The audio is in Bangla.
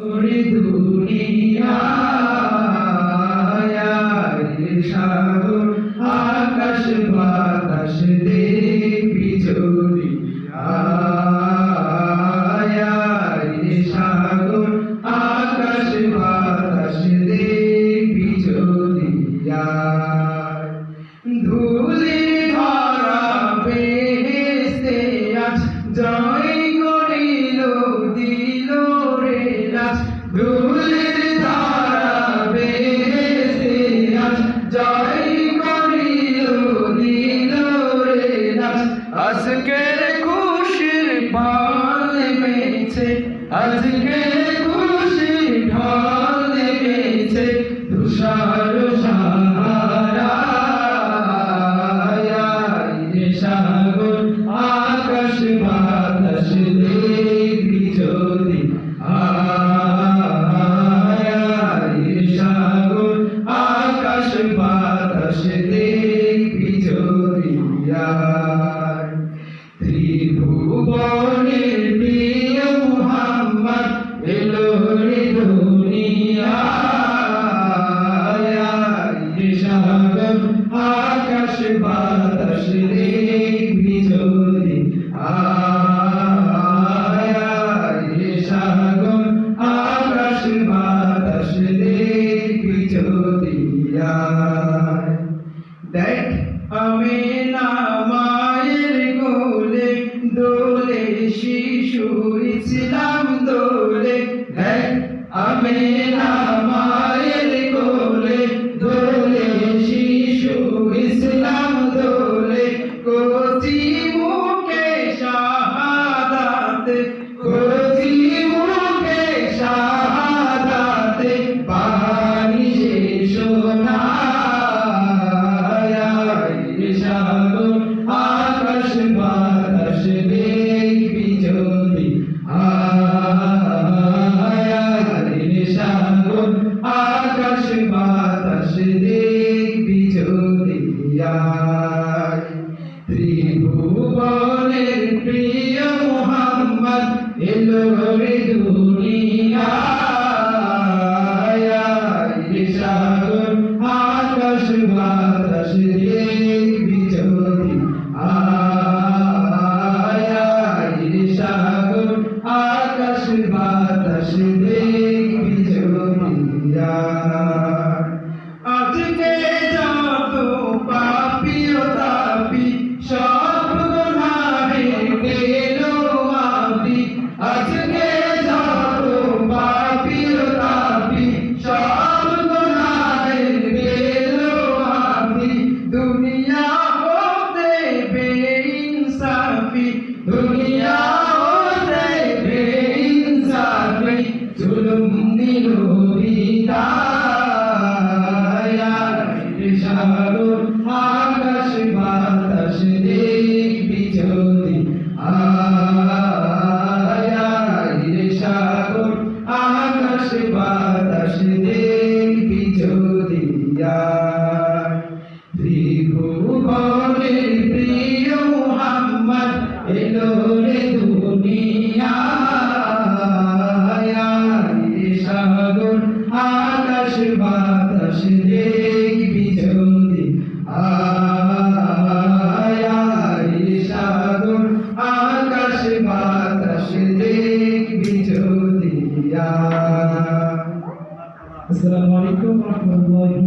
ওরে দুনিয়ায় সাগর আকাশ বাতাস দেখবি যদি সাগর আকাশ বাতাস দেখবি যদি ধুলির ধরা বেহেশতে আজ জয় করিল দিল রে নাচ ধুলির ধরা বেহেশতে আজ জয় করিল দিল রে নাচ আজকের খুশির ঢল নেমেছে আজকের খুশির ঢল নেমেছে তুষার সাহারা সাগর আকাশ বাতাস দেখবি যদি সাগর আকাশ বাতাস দেখবি যদি ত্রিভুবনের প্রিয় মুহাম্মদ এলো রে দুনিয়ায় সাগর আকাশ বাতাস দেখবি যদি সাগর আকাশ বাতাস দেখবি যদি দেখ আমিনা মায়ের কোলে দোলে শিশু ইসলাম দোলে দেখ আমিনা মায়ের কোলে দোলে শিশু ইসলাম দোলে কোচি মুখে শাহাদাতে কোচি মুখে শাহাদাতে পানি সোনা সাগর আকাশ বাতাস দেখবি যদি সাগর আকাশ বাতাস দেখবি যদি ত্রিভুবনের প্রিয় মুহাম্মদ এলো রে দুনিয়ায় সাগর আকাশ বাতাস দেখবি যদি সাগর আকাশ বাতাস দেখবি যদি আজকে যত পাপী ও তাপী সব গুনাহের গেল মাফি আজকে যত পাপী ও তাপী সব গুনাহের গেল মাফি দুনিয়া হতে বেইনসাফি দুনিয়া হতে বেইনসাফি জুলুম দিল সাগর আকাশ বাতাস দেখবি যদি সাগর আকাশ বাতাস দেখবি যদি ত্রিভুবনের প্রিয় মুহাম্মদ এলো রে দুনিয়ায় সাগর আকাশ বাতাস দেখবি যদি সাগর আকাশ বাতাস দেখবি যদি আসসালামু আলাইকুম ওয়া রাহমাতুল্লাহি